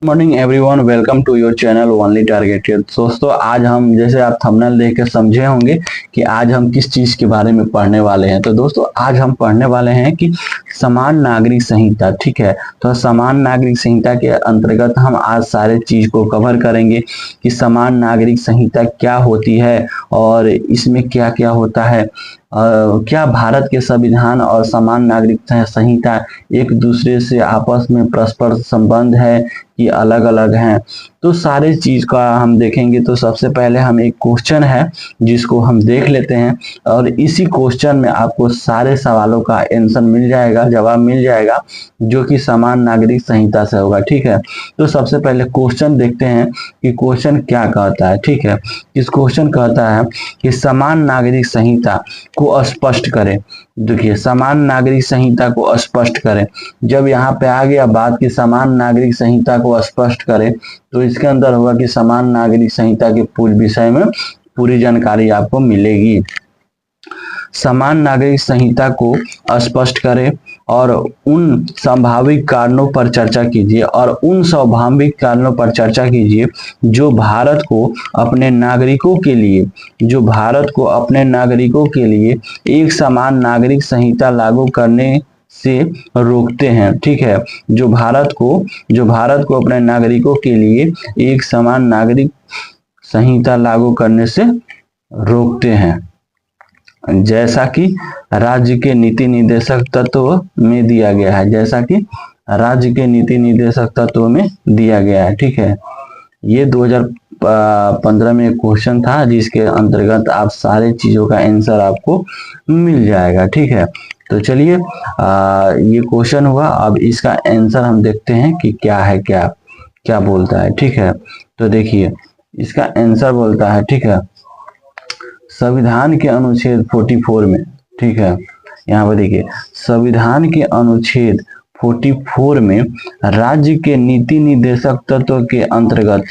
Morning everyone, welcome to your channel only targeted. दोस्तों, आज हम जैसे आप थंबनेल देख के समझे होंगे कि आज हम किस चीज के बारे में पढ़ने वाले हैं। तो दोस्तों, आज हम पढ़ने वाले हैं कि समान नागरिक संहिता। ठीक है, तो समान नागरिक संहिता के अंतर्गत हम आज सारे चीज को कवर करेंगे कि समान नागरिक संहिता क्या होती है और इसमें क्या क्या होता है। क्या भारत के संविधान और समान नागरिक संहिता एक दूसरे से आपस में परस्पर संबंध है कि अलग अलग हैं, तो सारे चीज का हम देखेंगे। तो सबसे पहले हम एक क्वेश्चन है जिसको हम देख लेते हैं और इसी क्वेश्चन में आपको सारे सवालों का आंसर मिल जाएगा, जवाब मिल जाएगा, जो कि समान नागरिक संहिता से होगा। ठीक है, तो सबसे पहले क्वेश्चन देखते हैं कि क्वेश्चन क्या कहता है। ठीक है, इस क्वेश्चन कहता है कि समान नागरिक संहिता को स्पष्ट करें। देखिए, समान नागरिक संहिता को स्पष्ट करें। जब यहाँ पे आ गया बात कि समान नागरिक संहिता को स्पष्ट करें, तो इसके अंदर होगा कि समान नागरिक संहिता के पूरे विषय में पूरी जानकारी आपको मिलेगी। समान नागरिक संहिता को स्पष्ट करें और उन संभावित कारणों पर चर्चा कीजिए जो भारत को अपने नागरिकों के लिए एक समान नागरिक संहिता लागू करने से रोकते हैं। ठीक है, जो भारत को अपने नागरिकों के लिए एक समान नागरिक संहिता लागू करने से रोकते हैं, जैसा कि राज्य के नीति निर्देशक तत्व में दिया गया है। ठीक है, ये 2015 में एक क्वेश्चन था जिसके अंतर्गत आप सारे चीजों का आंसर आपको मिल जाएगा। ठीक है, तो चलिए ये क्वेश्चन हुआ। अब इसका आंसर हम देखते हैं कि क्या बोलता है। ठीक है, तो देखिए इसका आंसर बोलता है, ठीक है, संविधान के अनुच्छेद 44 में, ठीक है, यहाँ पर देखिए संविधान के अनुच्छेद 44 में राज्य के नीति निर्देशक तत्व के अंतर्गत,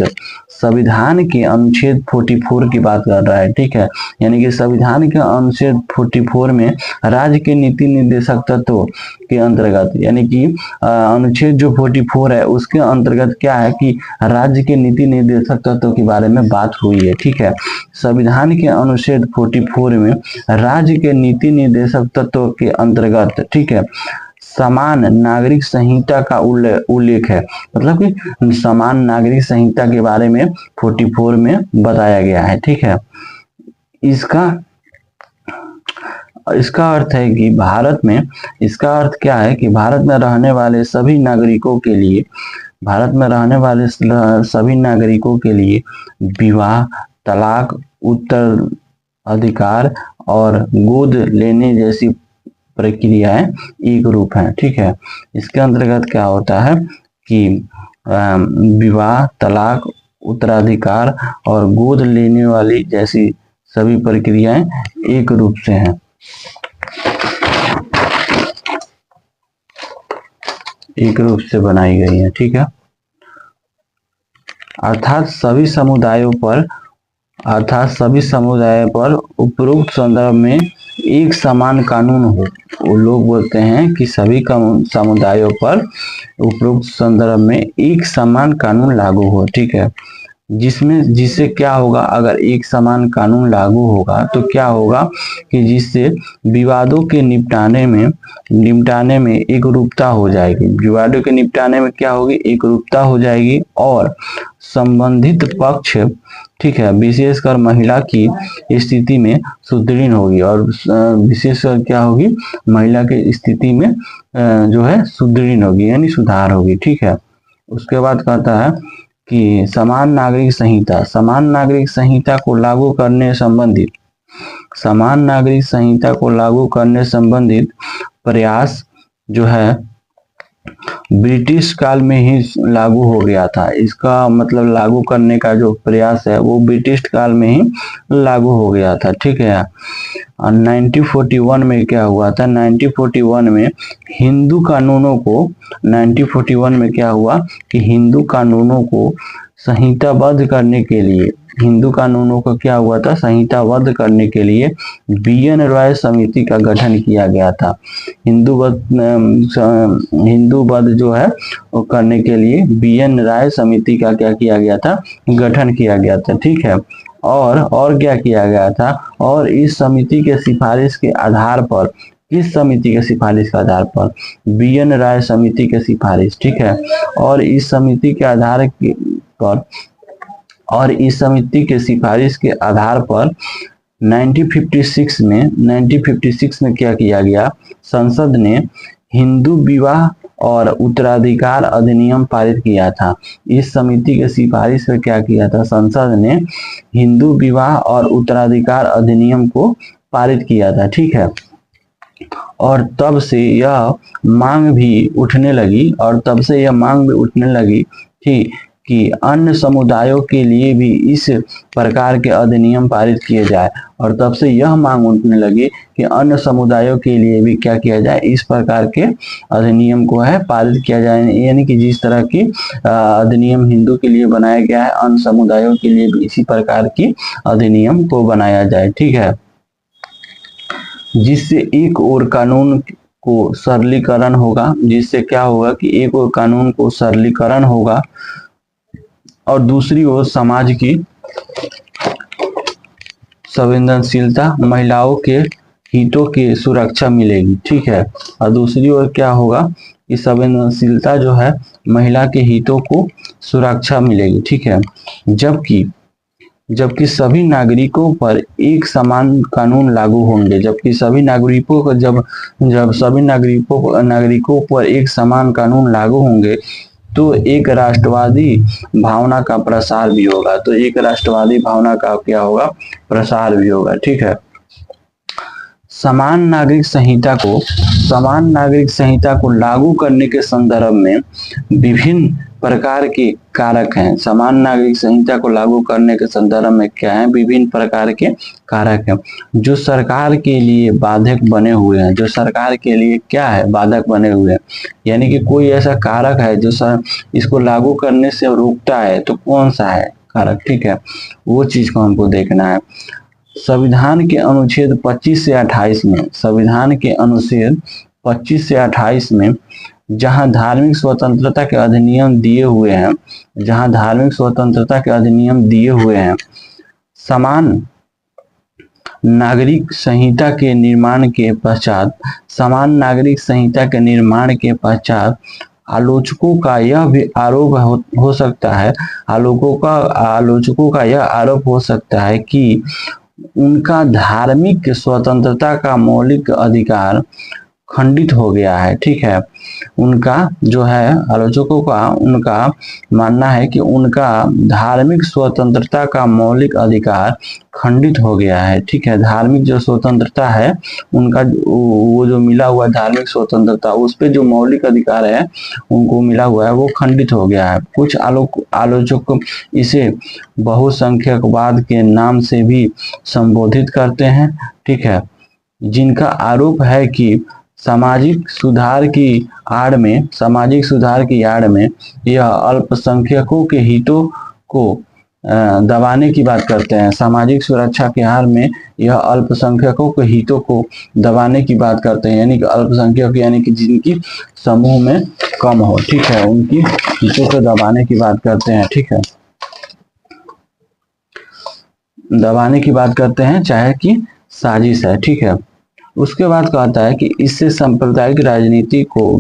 संविधान के अनुच्छेद 44 की बात कर रहा है। ठीक है, यानी कि संविधान के अनुच्छेद 44 में राज्य के नीति निर्देशक तत्व के अंतर्गत, यानी कि अनुच्छेद जो 44 है उसके अंतर्गत क्या है कि राज्य के नीति निर्देशक तत्व के बारे में बात हुई है। ठीक है, संविधान के अनुच्छेद 44 में राज्य के नीति निर्देशक तत्व के अंतर्गत, ठीक है, समान नागरिक संहिता का उल्लेख है। मतलब कि समान नागरिक संहिता के बारे में 44 में बताया गया है। ठीक है, इसका अर्थ है कि इसका अर्थ क्या है कि भारत में रहने वाले सभी नागरिकों के लिए विवाह, तलाक, उत्तराधिकार और गोद लेने जैसी प्रक्रियाएं एक रूप हैं। ठीक है, इसके अंतर्गत क्या होता है कि विवाह, तलाक, उत्तराधिकार और गोद लेने वाली जैसी सभी प्रक्रियाएं एक रूप से हैं, एक रूप से बनाई गई हैं। ठीक है, अर्थात सभी समुदायों पर उपरोक्त संदर्भ में एक समान कानून हो। वो लोग बोलते हैं कि सभी समुदायों पर उपरोक्त संदर्भ में एक समान कानून लागू हो। ठीक है, जिससे क्या होगा, अगर एक समान कानून लागू होगा तो क्या होगा कि जिससे विवादों के निपटाने में एक रूपता हो जाएगी। विवादों के निपटाने में क्या होगी, एक रूपता हो जाएगी और संबंधित पक्ष, ठीक है, विशेषकर महिला की स्थिति में सुदृढ़ होगी और विशेषकर क्या होगी, महिला की स्थिति में जो है सुदृढ़ होगी, यानी सुधार होगी। ठीक है, उसके बाद कहता है कि समान नागरिक संहिता को लागू करने संबंधित प्रयास जो है ब्रिटिश काल में ही लागू हो गया था। इसका मतलब लागू करने का जो प्रयास है वो ब्रिटिश काल में ही लागू हो गया था। ठीक है, 1941 में क्या हुआ था, 1941 में हिंदू कानूनों को संहिताबद्ध करने के लिए हिंदू कानूनों का क्या हुआ था, संहिताबद्ध करने के लिए BN रॉय समिति का गठन किया गया था। हिंदूबद्ध जो है वो करने के लिए BN राय समिति का क्या किया गया था, गठन किया गया था। ठीक है, और क्या किया गया था, और इस समिति के सिफारिश के आधार पर, किस समिति के सिफारिश के आधार पर, BN राय समिति के सिफारिश। ठीक है, और इस समिति के आधार पर, और इस समिति के सिफारिश के आधार पर 1956 में क्या किया गया, संसद ने हिंदू विवाह और उत्तराधिकार अधिनियम पारित किया था। इस समिति के सिफारिश पर क्या किया था, संसद ने हिंदू विवाह और उत्तराधिकार अधिनियम को पारित किया था। ठीक है, और तब से यह मांग भी उठने लगी, थी कि अन्य समुदायों के लिए भी इस प्रकार के अधिनियम पारित किए जाए, और तब से यह मांग उठने लगी कि अन्य समुदायों के लिए भी क्या किया जाए, इस प्रकार के अधिनियम को है पारित किया जाए। यानी कि जिस तरह की अधिनियम हिंदू के लिए बनाया गया है, अन्य समुदायों के लिए भी इसी प्रकार की अधिनियम को बनाया जाए। ठीक है, जिससे एक और कानून को सरलीकरण होगा, जिससे क्या होगा कि एक और कानून को सरलीकरण होगा, और दूसरी ओर समाज की संवेदनशीलता, महिलाओं के हितों की सुरक्षा मिलेगी। ठीक है, और दूसरी ओर क्या होगा कि संवेदनशीलता जो है, महिला के हितों को सुरक्षा मिलेगी। ठीक है, जबकि सभी नागरिकों पर एक समान कानून लागू होंगे, जबकि सभी नागरिकों को जब सभी नागरिकों पर एक समान कानून लागू होंगे, तो एक राष्ट्रवादी भावना का प्रसार भी होगा। तो एक राष्ट्रवादी भावना का क्या होगा, प्रसार भी होगा। ठीक है, समान नागरिक संहिता को लागू करने के संदर्भ में विभिन्न प्रकार के कारक हैं। समान नागरिक संहिता को लागू करने के संदर्भ में क्या है, विभिन्न प्रकार के कारक हैं जो सरकार के लिए बाधक बने हुए हैं, जो सरकार के लिए क्या है, बाधक बने हुए हैं। यानी कि कोई ऐसा कारक है जो इसको लागू करने से रोकता है, तो कौन सा है कारक। ठीक है, वो चीज को हमको देखना है। संविधान के अनुच्छेद 25 से 28 में, संविधान के अनुच्छेद 25 से 28 में जहां धार्मिक स्वतंत्रता के अधिनियम दिए हुए हैं, समान नागरिक संहिता के निर्माण के पश्चात आलोचकों का यह भी आरोप हो सकता है कि उनका धार्मिक स्वतंत्रता का मौलिक अधिकार खंडित हो गया है। ठीक है, उनका जो है, आलोचकों का उनका मानना है कि उनका धार्मिक स्वतंत्रता का मौलिक अधिकार खंडित हो गया है। ठीक है, धार्मिक जो स्वतंत्रता है उनका, वो जो मिला हुआ धार्मिक स्वतंत्रता, उस पे जो मौलिक अधिकार है उनको मिला हुआ है, वो खंडित हो गया है। कुछ आलोचक इसे बहुसंख्यकवाद के नाम से भी संबोधित करते हैं। ठीक है, जिनका आरोप है कि सामाजिक सुधार की आड़ में यह अल्पसंख्यकों के हितों को दबाने की बात करते हैं। सामाजिक सुरक्षा के आड़ में यह अल्पसंख्यकों के हितों को दबाने की बात करते हैं, यानी कि अल्पसंख्यक यानी कि जिनकी समूह में कम हो। ठीक है, उनकी हितों को दबाने की बात करते हैं। ठीक है, दबाने की बात करते हैं, चाहे कि साजिश है। ठीक है, उसके बाद कहता है कि इससे सांप्रदायिक राजनीति को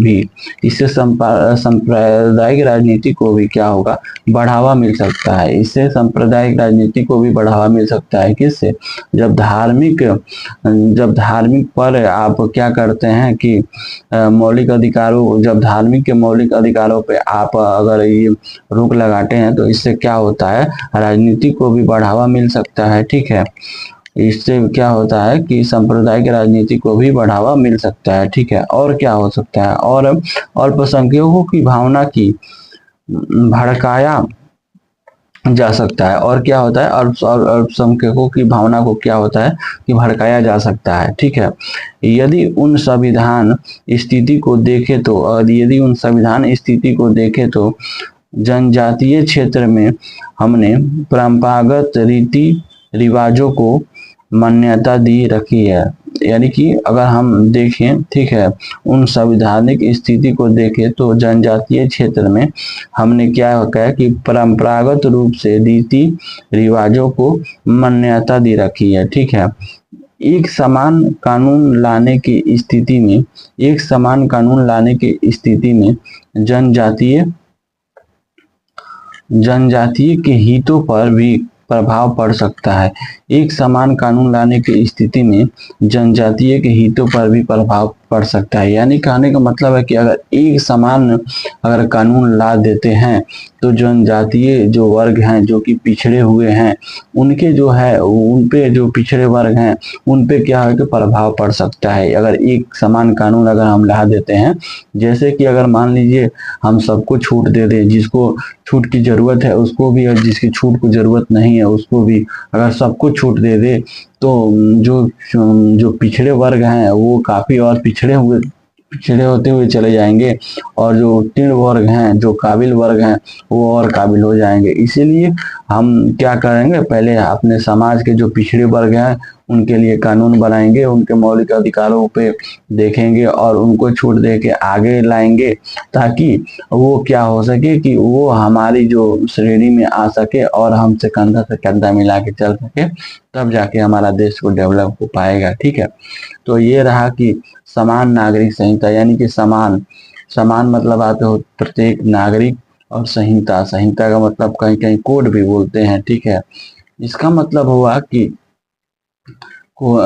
भी क्या होगा, बढ़ावा मिल सकता है। इससे सांप्रदायिक राजनीति को भी बढ़ावा मिल सकता है। किससे, जब धार्मिक पर आप क्या करते हैं कि जब धार्मिक के मौलिक अधिकारों पे आप अगर ये रोक लगाते हैं, तो इससे क्या होता है, राजनीति को भी बढ़ावा मिल सकता है। ठीक है, इससे क्या होता है कि सांप्रदायिक राजनीति को भी बढ़ावा मिल सकता है। ठीक है, और क्या हो सकता है, और अल्पसंख्यकों की भावना की भड़काया जा सकता है। और क्या होता है, अल्पसंख्यकों की भावना को क्या होता है कि भड़काया जा सकता है। ठीक है, यदि उन संविधान स्थिति को देखे तो जनजातीय क्षेत्र में हमने परंपरागत रीति रिवाजों को मान्यता दी रखी है। यानी कि अगर हम देखें, ठीक है, उन संवैधानिक स्थिति को देखें तो जनजातीय क्षेत्र में हमने क्या कहा कि परंपरागत रूप से रीति रिवाजों को मान्यता दी रखी है। ठीक है, एक समान कानून लाने की स्थिति में, एक समान कानून लाने की स्थिति में जनजातीय के हितों पर भी प्रभाव पड़ सकता है। एक समान कानून लाने की स्थिति में जनजातीय के हितों पर भी प्रभाव पड़ सकता है। यानी कहने का मतलब है कि अगर एक समान अगर कानून ला देते हैं तो जनजातीय जो वर्ग हैं, जो कि पिछड़े हुए हैं, उनके जो है उन पे, जो पिछड़े वर्ग हैं उन पे क्या है कि प्रभाव पड़ सकता है अगर एक समान कानून अगर हम ला देते हैं। जैसे कि अगर मान लीजिए हम सबको छूट दे दें, जिसको छूट की जरूरत है उसको भी, और जिसकी छूट को जरूरत नहीं है उसको भी, अगर सबको छूट दे दे तो जो पिछड़े वर्ग हैं वो काफी और पिछड़े होते हुए चले जाएंगे, और जो उत्तीर्ण वर्ग हैं, जो काबिल वर्ग हैं, वो और काबिल हो जाएंगे। इसीलिए हम क्या करेंगे, पहले अपने समाज के जो पिछड़े वर्ग हैं उनके लिए कानून बनाएंगे, उनके मौलिक अधिकारों पे देखेंगे और उनको छूट दे के आगे लाएंगे, ताकि वो क्या हो सके कि वो हमारी जो श्रेणी में आ सके और हमसे कंधा से कंधा मिला के चल सके, तब जाके हमारा देश को डेवलप हो पाएगा। ठीक है, तो ये रहा कि समान नागरिक संहिता, यानी कि समान मतलब आते हो प्रत्येक नागरिक, और संहिता, संहिता का मतलब कहीं कहीं कोड भी बोलते हैं। ठीक है, इसका मतलब हुआ कि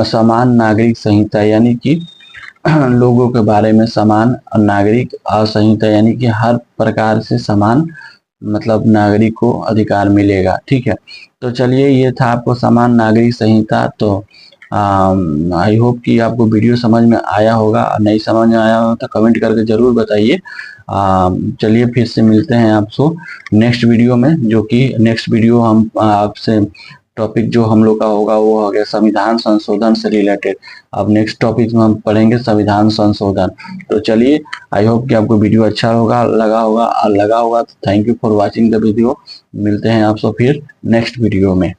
समान नागरिक संहिता यानी कि लोगों के बारे में समान नागरिक, और संहिता यानी कि हर प्रकार से समान, मतलब नागरिक को अधिकार मिलेगा। ठीक है, तो चलिए ये था आपको समान नागरिक संहिता। तो आई होप कि आपको वीडियो समझ में आया होगा, नहीं समझ में आया हो तो कमेंट करके जरूर बताइए। चलिए फिर से मिलते हैं आपसे नेक्स्ट वीडियो में, जो कि नेक्स्ट वीडियो हम आपसे टॉपिक जो हम लोग का होगा वो हो गया संविधान संशोधन से रिलेटेड। अब नेक्स्ट टॉपिक में हम पढ़ेंगे संविधान संशोधन। तो चलिए, आई होप कि आपको वीडियो अच्छा लगा होगा तो thank you for watching the video. मिलते हैं आपसे फिर नेक्स्ट वीडियो में।